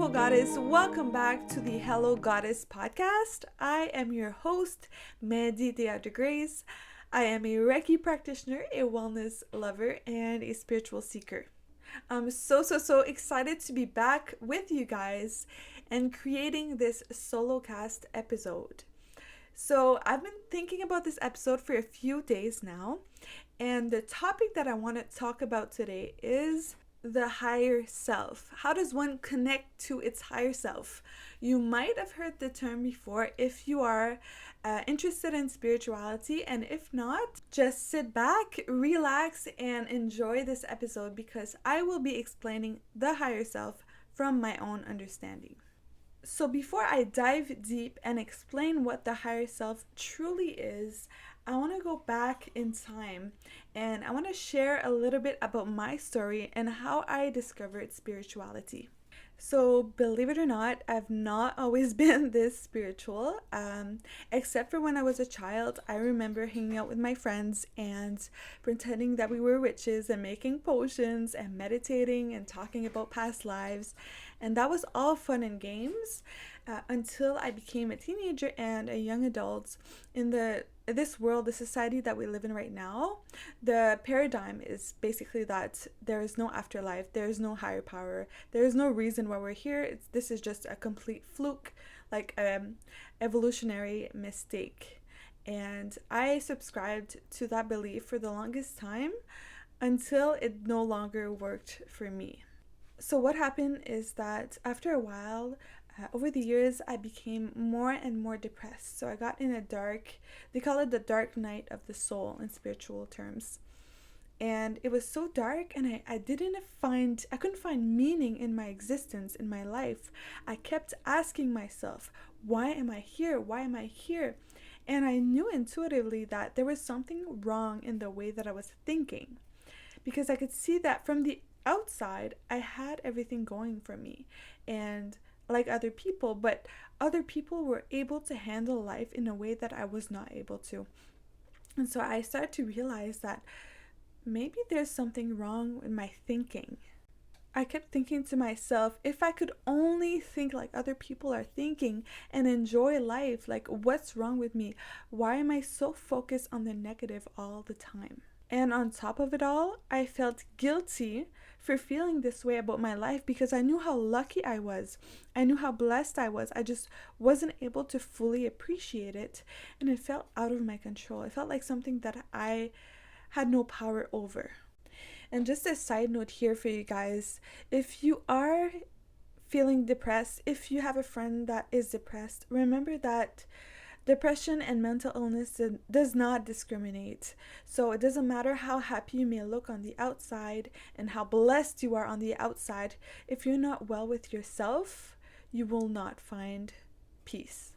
beautiful goddess. Welcome back to the Hello Goddess podcast. I am your host, Mandy de Grace. I am a Reiki practitioner, a wellness lover, and a spiritual seeker. I'm so excited to be back with you guys and creating this solo cast episode. So I've been thinking about this episode for a few days now, and the topic that I want to talk about today is the higher self. How does one connect to its higher self? You might have heard the term before if you are interested in spirituality, and if not, just sit back, relax, and enjoy this episode because I will be explaining the higher self from my own understanding. So before I dive deep and explain what the higher self truly is, I want to go back in time and I want to share a little bit about my story and how I discovered spirituality. So believe it or not, I've not always been this spiritual, except for when I was a child. I remember hanging out with my friends and pretending that we were witches and making potions and meditating and talking about past lives. And that was all fun and games until I became a teenager and a young adult in this world, the society that we live in right now. The paradigm is basically that there is no afterlife, there is no higher power, there is no reason why we're here. This is just a complete fluke, like evolutionary mistake. And I subscribed to that belief for the longest time until it no longer worked for me. So what happened is that after a while, over the years, I became more and more depressed. So I got in they call it the dark night of the soul in spiritual terms. And it was so dark, and I couldn't find meaning in my existence, in my life. I kept asking myself, why am I here? Why am I here? And I knew intuitively that there was something wrong in the way that I was thinking, because I could see that from the outside, I had everything going for me, and like other people, but other people were able to handle life in a way that I was not able to. And so I started to realize that maybe there's something wrong with my thinking. I kept thinking to myself, if I could only think like other people are thinking and enjoy life, like what's wrong with me? Why am I so focused on the negative all the time? And on top of it all, I felt guilty for feeling this way about my life because I knew how lucky I was. I knew how blessed I was. I just wasn't able to fully appreciate it, and it felt out of my control. It felt like something that I had no power over. And just a side note here for you guys, if you are feeling depressed, if you have a friend that is depressed, remember that depression and mental illness does not discriminate. So it doesn't matter how happy you may look on the outside and how blessed you are on the outside. If you're not well with yourself, you will not find peace.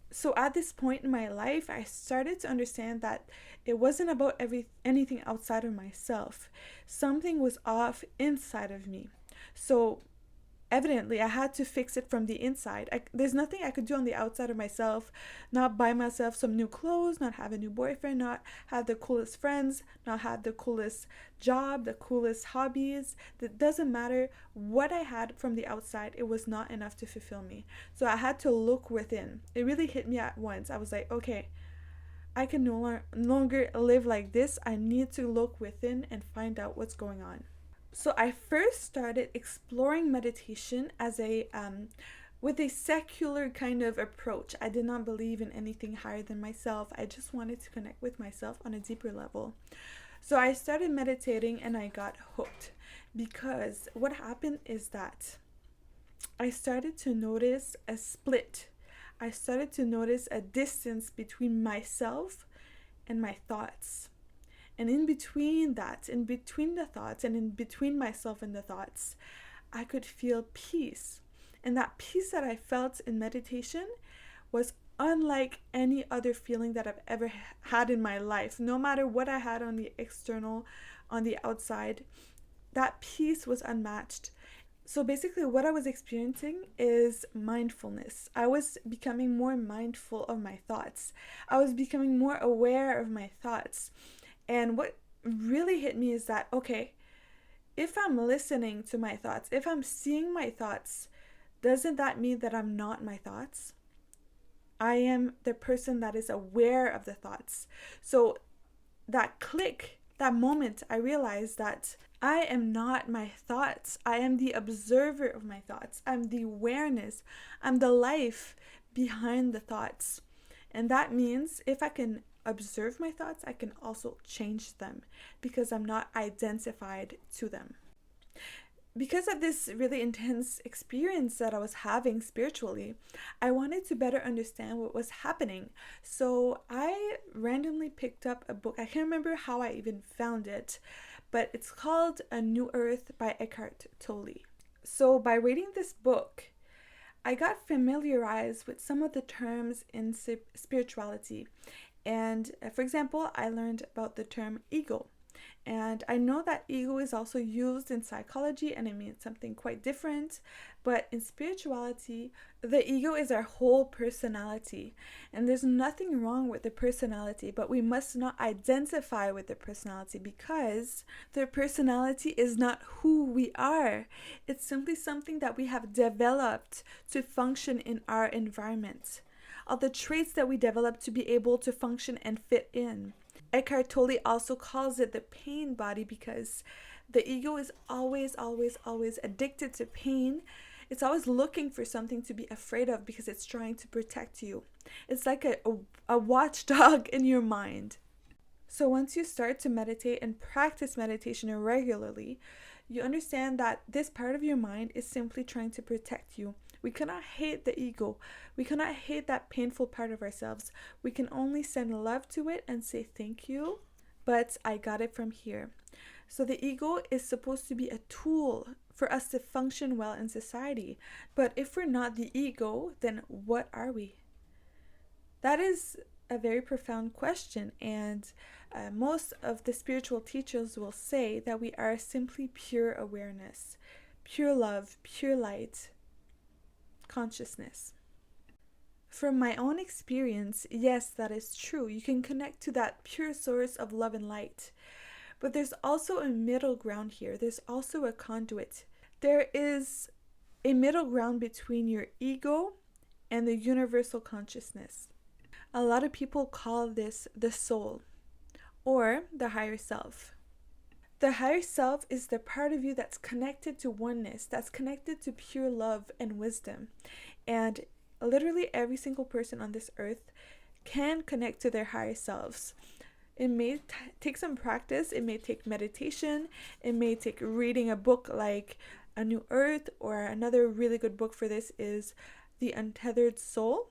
So at this point in my life, I started to understand that it wasn't about anything outside of myself. Something was off inside of me. So evidently, I had to fix it from the inside. There's nothing I could do on the outside of myself, not buy myself some new clothes, not have a new boyfriend, not have the coolest friends, not have the coolest job, the coolest hobbies. It doesn't matter what I had from the outside, it was not enough to fulfill me. So I had to look within. It really hit me at once. I was like, okay, I can no longer live like this. I need to look within and find out what's going on. So I first started exploring meditation as with a secular kind of approach. I did not believe in anything higher than myself. I just wanted to connect with myself on a deeper level. So I started meditating and I got hooked, because what happened is that I started to notice a split. I started to notice a distance between myself and my thoughts. And in between that, in between the thoughts and in between myself and the thoughts, I could feel peace. And that peace that I felt in meditation was unlike any other feeling that I've ever had in my life. No matter what I had on the external, on the outside, that peace was unmatched. So basically what I was experiencing is mindfulness. I was becoming more mindful of my thoughts. I was becoming more aware of my thoughts. And what really hit me is that, okay, if I'm listening to my thoughts, if I'm seeing my thoughts, doesn't that mean that I'm not my thoughts? I am the person that is aware of the thoughts. So that click, that moment, I realized that I am not my thoughts. I am the observer of my thoughts. I'm the awareness. I'm the life behind the thoughts. And that means if I can observe my thoughts, I can also change them because I'm not identified to them. Because of this really intense experience that I was having spiritually, I wanted to better understand what was happening. So I randomly picked up a book. I can't remember how I even found it, but it's called A New Earth by Eckhart Tolle. So by reading this book, I got familiarized with some of the terms in spirituality. And for example, I learned about the term ego. And I know that ego is also used in psychology and it means something quite different. But in spirituality, the ego is our whole personality. And there's nothing wrong with the personality, but we must not identify with the personality because the personality is not who we are. It's simply something that we have developed to function in our environment. All the traits that we develop to be able to function and fit in. Eckhart Tolle also calls it the pain body because the ego is always, always, always addicted to pain. It's always looking for something to be afraid of because it's trying to protect you. It's like a watchdog in your mind. So once you start to meditate and practice meditation regularly, you understand that this part of your mind is simply trying to protect you. We cannot hate the ego. We cannot hate that painful part of ourselves. We can only send love to it and say thank you, but I got it from here. So the ego is supposed to be a tool for us to function well in society. But if we're not the ego, then what are we? That is a very profound question, and most of the spiritual teachers will say that we are simply pure awareness, pure love, pure light, consciousness. From my own experience, yes, that is true. You can connect to that pure source of love and light. But there's also a middle ground here. There's also a conduit. There is a middle ground between your ego and the universal consciousness. A lot of people call this the soul or the higher self. The higher self is the part of you that's connected to oneness, that's connected to pure love and wisdom. And literally every single person on this earth can connect to their higher selves. It may take some practice, it may take meditation, it may take reading a book like A New Earth, or another really good book for this is The Untethered Soul.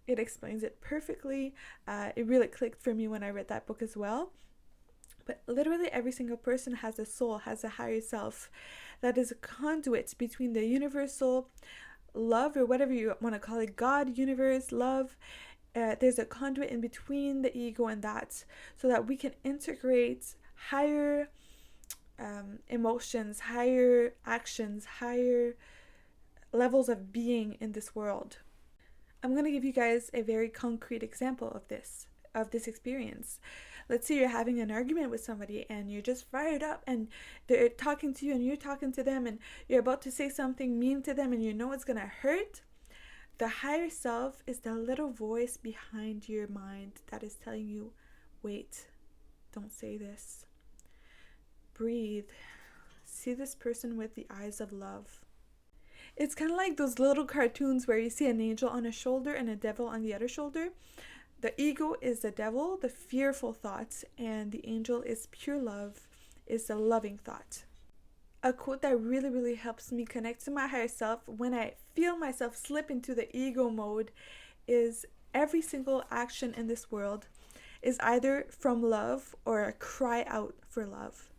It explains it perfectly. It really clicked for me when I read that book as well. But literally every single person has a soul, has a higher self that is a conduit between the universal love, or whatever you want to call it, God, universe, love. There's a conduit in between the ego and that, so that we can integrate higher emotions, higher actions, higher levels of being in this world. I'm going to give you guys a very concrete example of this experience. Let's say you're having an argument with somebody and you're just fired up and they're talking to you and you're talking to them and you're about to say something mean to them and you know it's going to hurt. The higher self is the little voice behind your mind that is telling you, wait, don't say this. Breathe. See this person with the eyes of love. It's kind of like those little cartoons where you see an angel on a shoulder and a devil on the other shoulder. The ego is the devil, the fearful thoughts, and the angel is pure love, is the loving thought. A quote that really, really helps me connect to my higher self when I feel myself slip into the ego mode is every single action in this world is either from love or a cry out for love.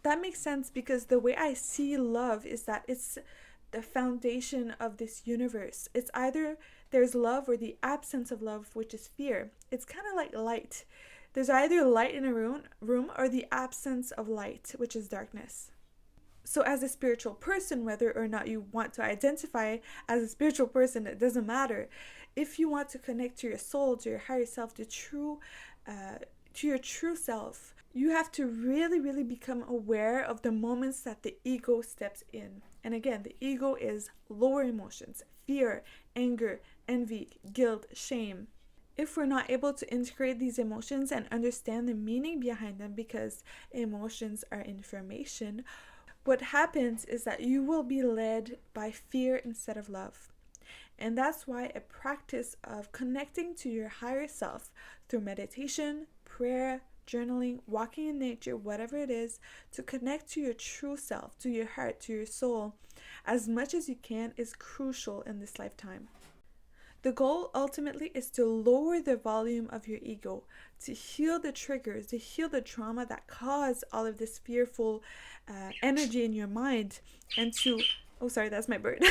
That makes sense because the way I see love is that it's the foundation of this universe. It's either there's love or the absence of love, which is fear. It's kind of like light. There's either light in a room or the absence of light, which is darkness. So as a spiritual person, whether or not you want to identify as a spiritual person, it doesn't matter. If you want to connect to your soul, to your higher self, to your true self, you have to really, really become aware of the moments that the ego steps in. And again, the ego is lower emotions, fear, anger, envy, guilt, shame. If we're not able to integrate these emotions and understand the meaning behind them, because emotions are information, what happens is that you will be led by fear instead of love. And that's why a practice of connecting to your higher self through meditation, prayer, journaling, walking in nature, whatever it is, to connect to your true self, to your heart, to your soul, as much as you can, is crucial in this lifetime. The goal ultimately is to lower the volume of your ego, to heal the triggers, to heal the trauma that caused all of this fearful energy in your mind, and to, oh sorry, that's my bird,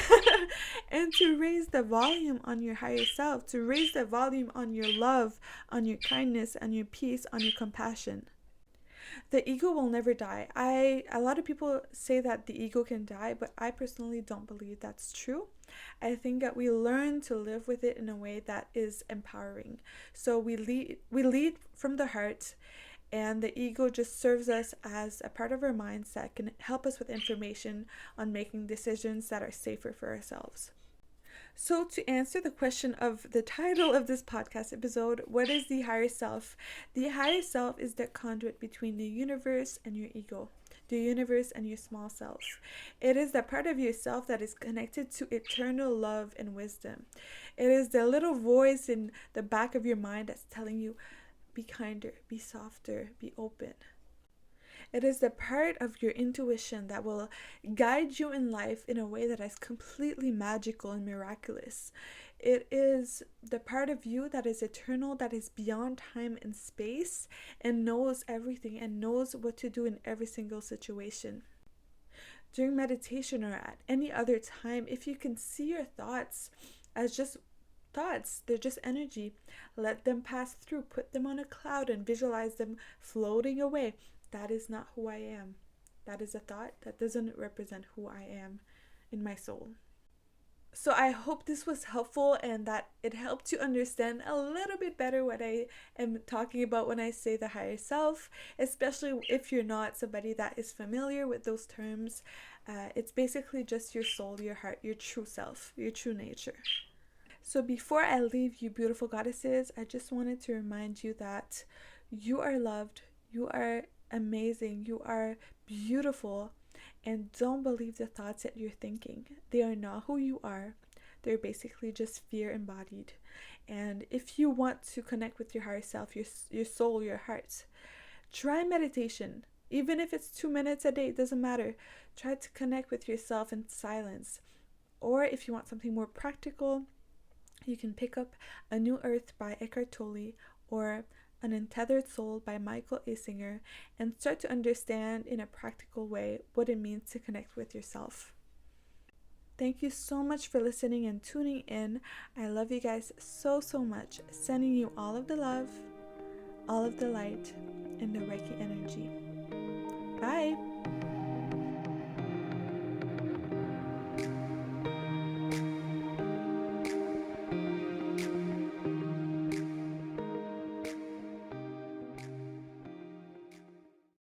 and to raise the volume on your higher self, to raise the volume on your love, on your kindness, on your peace, on your compassion. The ego will never die. A lot of people say that the ego can die, but I personally don't believe that's true. I think that we learn to live with it in a way that is empowering. So we lead from the heart, and the ego just serves us as a part of our minds that can help us with information on making decisions that are safer for ourselves. So to answer the question of the title of this podcast episode, what is the higher self? The higher self is the conduit between the universe and your ego, the universe and your small self. It is the part of yourself that is connected to eternal love and wisdom. It is the little voice in the back of your mind that's telling you, be kinder, be softer, be open. It is the part of your intuition that will guide you in life in a way that is completely magical and miraculous. It is the part of you that is eternal, that is beyond time and space, and knows everything and knows what to do in every single situation. During meditation or at any other time, if you can see your thoughts as just thoughts, they're just energy, let them pass through, put them on a cloud and visualize them floating away. That is not who I am. That is a thought that doesn't represent who I am in my soul. So I hope this was helpful and that it helped you understand a little bit better what I am talking about when I say the higher self, especially if you're not somebody that is familiar with those terms. It's basically just your soul, your heart, your true self, your true nature. So before I leave you, beautiful goddesses, I just wanted to remind you that you are loved, you are amazing, you are beautiful, and don't believe the thoughts that you're thinking. They are not who you are. They're basically just fear embodied. And if you want to connect with your higher self, your soul, your heart, try meditation. Even if it's 2 minutes a day, it doesn't matter. Try to connect with yourself in silence. Or if you want something more practical, you can pick up A New Earth by Eckhart Tolle or An Untethered Soul by Michael A. Singer, and start to understand in a practical way what it means to connect with yourself. Thank you so much for listening and tuning in. I love you guys so much. Sending you all of the love, all of the light, and the Reiki energy. Bye!